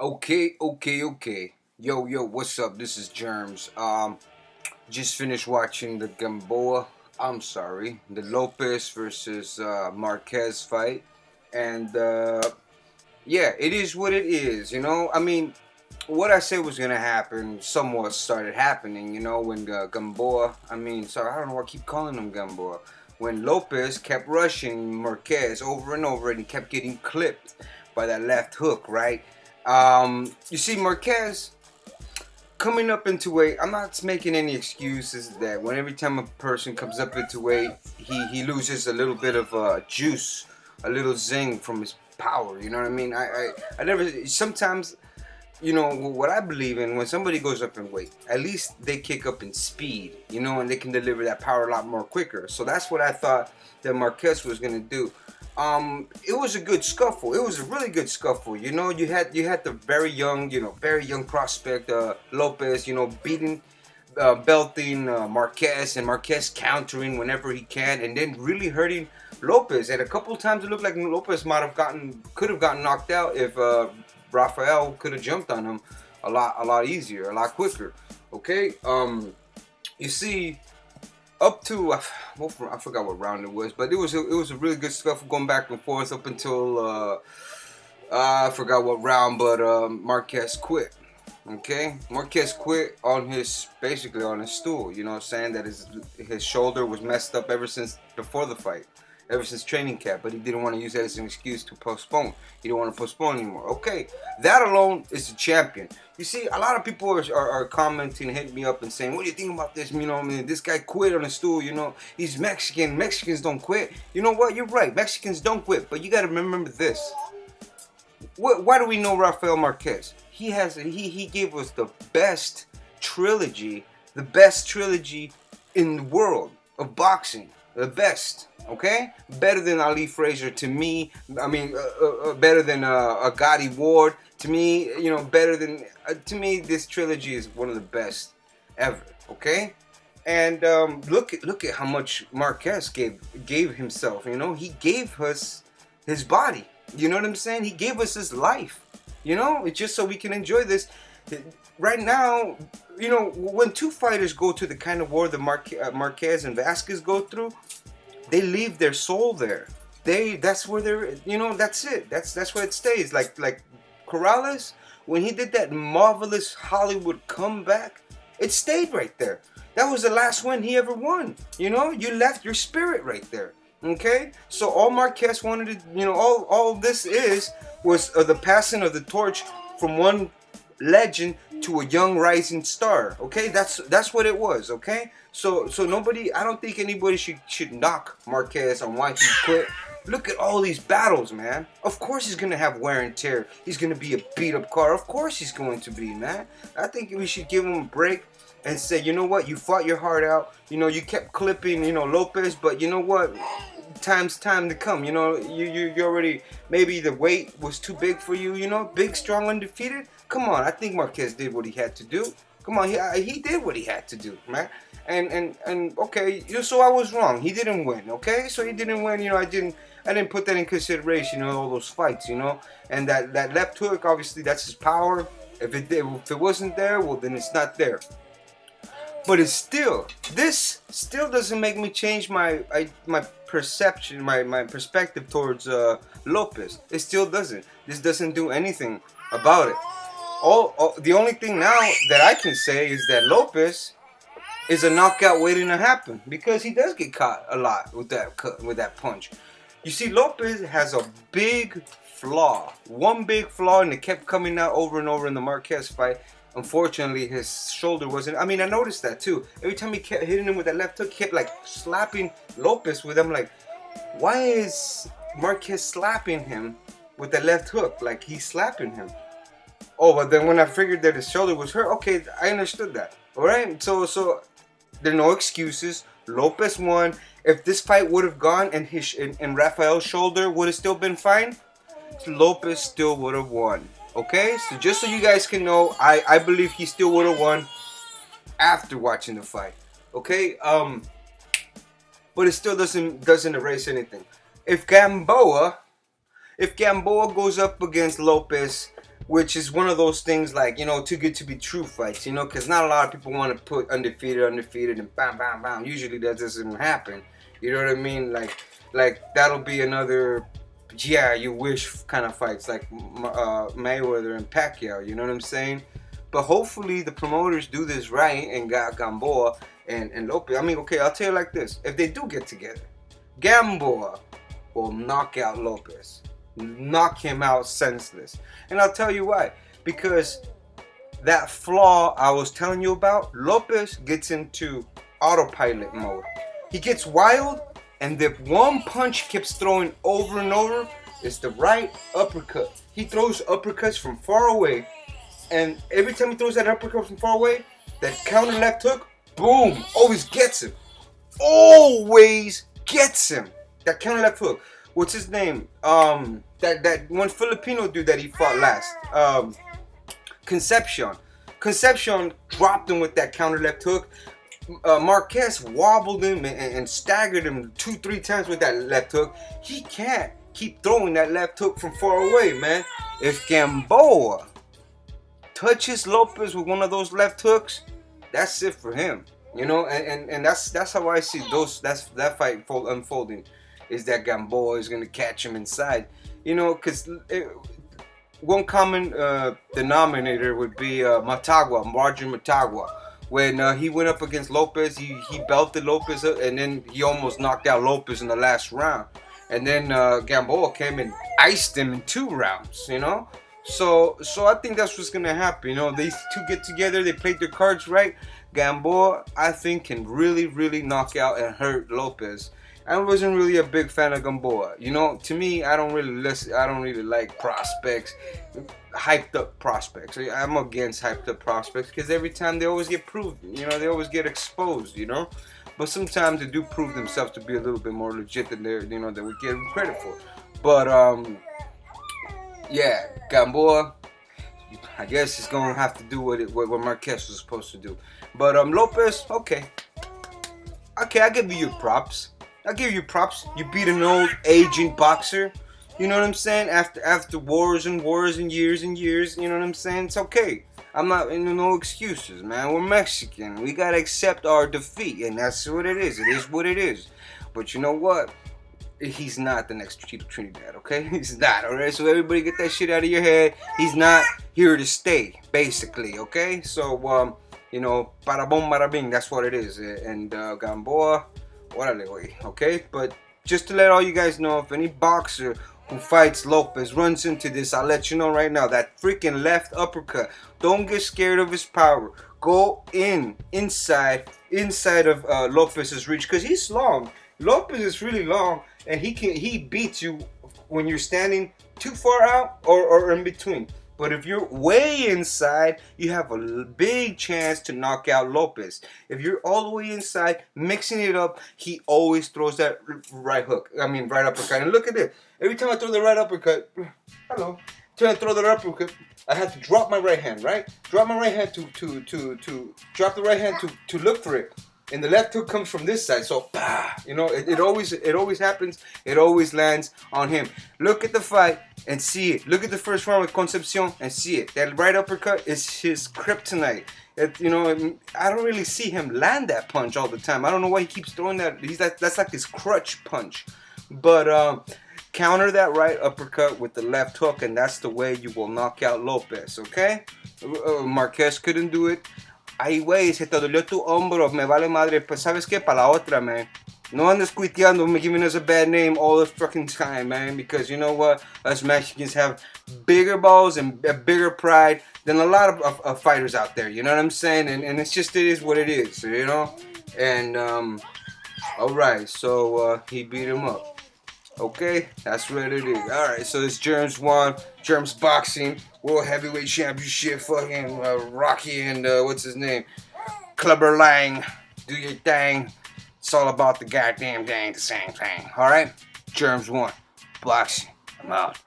Okay. Yo, what's up? This is Germs. Just finished watching the Gamboa. I'm sorry, the Lopez versus Marquez fight, and yeah, it is what it is. I mean, what I said was gonna happen somewhat started happening. When Gamboa. Sorry, I don't know why I keep calling him Gamboa. When Lopez kept rushing Marquez over and over, and he kept getting clipped by that left hook, right? You see, Marquez coming up into weight. I'm not making any excuses that when every time a person comes up into weight, he loses a little bit of juice, a little zing from his power. You know what I mean? I never. Sometimes, what I believe in, when somebody goes up in weight, at least they kick up in speed, and they can deliver that power a lot more quicker. So that's what I thought that Marquez was gonna do. It was a good scuffle. It was a really good scuffle. You had the very young prospect Lopez, beating, belting Marquez, and Marquez countering whenever he can, and then really hurting Lopez. And a couple times it looked like Lopez could have gotten knocked out if Rafael could have jumped on him a lot easier, a lot quicker. Okay. You see, up to I forgot what round it was, but it was a really good scuffle going back and forth up until I forgot what round, but Marquez quit. Okay, Marquez quit on basically on his stool. You know what I'm saying? That his shoulder was messed up ever since before the fight, ever since training camp, but he didn't want to use that as an excuse to postpone. He didn't want to postpone anymore. Okay, that alone is a champion. You see, a lot of people are commenting, hitting me up and saying, what do you think about this? This guy quit on a stool, he's Mexican. Mexicans don't quit. You know what? You're right. Mexicans don't quit, but you got to remember this. Why do we know Rafael Marquez? He gave us the best trilogy in the world of boxing, the best. Okay, better than Ali Frazier to me. Better than Gotti Ward to me. Better than to me. This trilogy is one of the best ever. Okay, and look at how much Marquez gave himself. He gave us his body. You know what I'm saying? He gave us his life. It's just so we can enjoy this. Right now, when two fighters go to the kind of war that Marquez and Vasquez go through, they leave their soul there. That's where they're. That's it. That's where it stays. Like Corrales, when he did that marvelous Hollywood comeback, it stayed right there. That was the last win he ever won. You left your spirit right there. Okay, so all Marquez wanted to, all this was the passing of the torch from one legend to a young rising star. Okay, that's what it was. Okay, so nobody, I don't think anybody should knock Marquez on why he quit. Look at all these battles, man. Of course he's gonna have wear and tear. He's gonna be a beat up car. Of course he's going to be, man. I think we should give him a break and say, you know what, you fought your heart out. You kept clipping, Lopez, but you know what? Time to come. You already, maybe the weight was too big for you. Big, strong, undefeated. Come on, I think Marquez did what he had to do. Come on, he did what he had to do, man. And okay, so I was wrong. He didn't win. Okay, so he didn't win. I didn't put that in consideration. All those fights. And that left hook, obviously, that's his power. If it wasn't there, well, then it's not there. But this still doesn't make me change my perception, my perspective towards Lopez. It still doesn't. This doesn't do anything about it. The only thing now that I can say is that Lopez is a knockout waiting to happen, because he does get caught a lot with that punch. You see, Lopez has a big flaw, one big flaw, and it kept coming out over and over in the Marquez fight. Unfortunately, his shoulder wasn't. I noticed that too. Every time he kept hitting him with that left hook, he kept like slapping Lopez with him. Like, why is Marquez slapping him with the left hook? Like, he's slapping him. Oh, but then when I figured that his shoulder was hurt, okay, I understood that. All right, so there are no excuses. Lopez won. If this fight would have gone and Rafael's shoulder would have still been fine, Lopez still would have won. Okay, so just so you guys can know, I believe he still would have won after watching the fight. Okay, but it still doesn't erase anything. If Gamboa goes up against Lopez, which is one of those things like, you know, too good to be true fights, you know, because not a lot of people want to put undefeated, and bam, bam, bam. Usually that doesn't happen. You know what I mean? Like that'll be another, yeah, you wish kind of fights like Mayweather and Pacquiao. You know what I'm saying? But hopefully the promoters do this right and got Gamboa and Lopez. I mean, okay, I'll tell you like this: if they do get together, Gamboa will knock out Lopez, knock him out senseless. And I'll tell you why. Because that flaw I was telling you about, Lopez gets into autopilot mode. He gets wild, and the one punch he keeps throwing over and over is the right uppercut. He throws uppercuts from far away, and every time he throws that uppercut from far away, that counter left hook, boom, always gets him. Always gets him. That counter left hook. What's his name? That one Filipino dude that he fought last. Concepcion. Concepcion dropped him with that counter left hook. Marquez wobbled him and staggered him 2-3 times with that left hook. He can't keep throwing that left hook from far away, man. If Gamboa touches Lopez with one of those left hooks, that's it for him. You know, and that's how I see that fight unfolding. Is that Gamboa is gonna catch him inside, you know, because one common denominator would be Margin Matagua. When he went up against Lopez, he belted Lopez and then he almost knocked out Lopez in the last round. And then Gamboa came and iced him in 2 rounds, you know. So I think that's what's gonna happen. You know, these two get together, they played their cards right. Gamboa, I think, can really knock out and hurt Lopez. I wasn't really a big fan of Gamboa. You know, to me, I don't really like prospects, hyped up prospects. I'm against hyped up prospects because every time they always get proved. You know, they always get exposed. You know, but sometimes they do prove themselves to be a little bit more legit than that we give them credit for. But yeah, Gamboa, I guess it's gonna have to do what Marquez was supposed to do. But Lopez, okay, I give you your props. I give you props. You beat an old aging boxer. You know what I'm saying? After wars and years and years. You know what I'm saying? It's okay. I'm not no excuses, man. We're Mexican. We gotta accept our defeat, and that's what it is. It is what it is. But you know what? He's not the next Tito Trinidad, okay? He's not, alright? So everybody get that shit out of your head. He's not here to stay, basically, okay? So, you know, para bom, para bing, that's what it is. And Gamboa, órale, güey, okay? But just to let all you guys know, if any boxer who fights Lopez runs into this, I'll let you know right now, that freaking left uppercut, don't get scared of his power. Go inside of Lopez's reach, because he's long. Lopez is really long, and he beats you when you're standing too far out or in between. But if you're way inside, you have a big chance to knock out Lopez. If you're all the way inside, mixing it up, he always throws that right uppercut. And look at it. Every time I throw the right uppercut, hello. Every time I throw the uppercut, I have to drop my right hand, right? Drop my right hand drop the right hand to look for it. And the left hook comes from this side, so you know it always happens. It always lands on him. Look at the fight and see it. Look at the first round with Concepcion and see it. That right uppercut is his kryptonite. You know, I don't really see him land that punch all the time. I don't know why he keeps throwing that. That's like his crutch punch. But counter that right uppercut with the left hook, and that's the way you will knock out Lopez. Okay? Marquez couldn't do it. Ay, güey, se te dolió tu hombro, me vale madre. Pues, ¿sabes qué? Para la otra, man. No andes cuiteando, giving us a bad name all the fucking time, man. Because you know what? Us Mexicans have bigger balls and a bigger pride than a lot of fighters out there. You know what I'm saying? And it's just, it is what it is, you know? And, alright, so, he beat him up. Okay, that's what it is. Alright, so it's JERMZ won. JERMZ Boxing World Heavyweight Championship. Fucking Rocky and what's his name? Clubber Lang. Do your thing. It's all about the goddamn thing, the same thing. Alright? JERMZ won. Boxing. I'm out.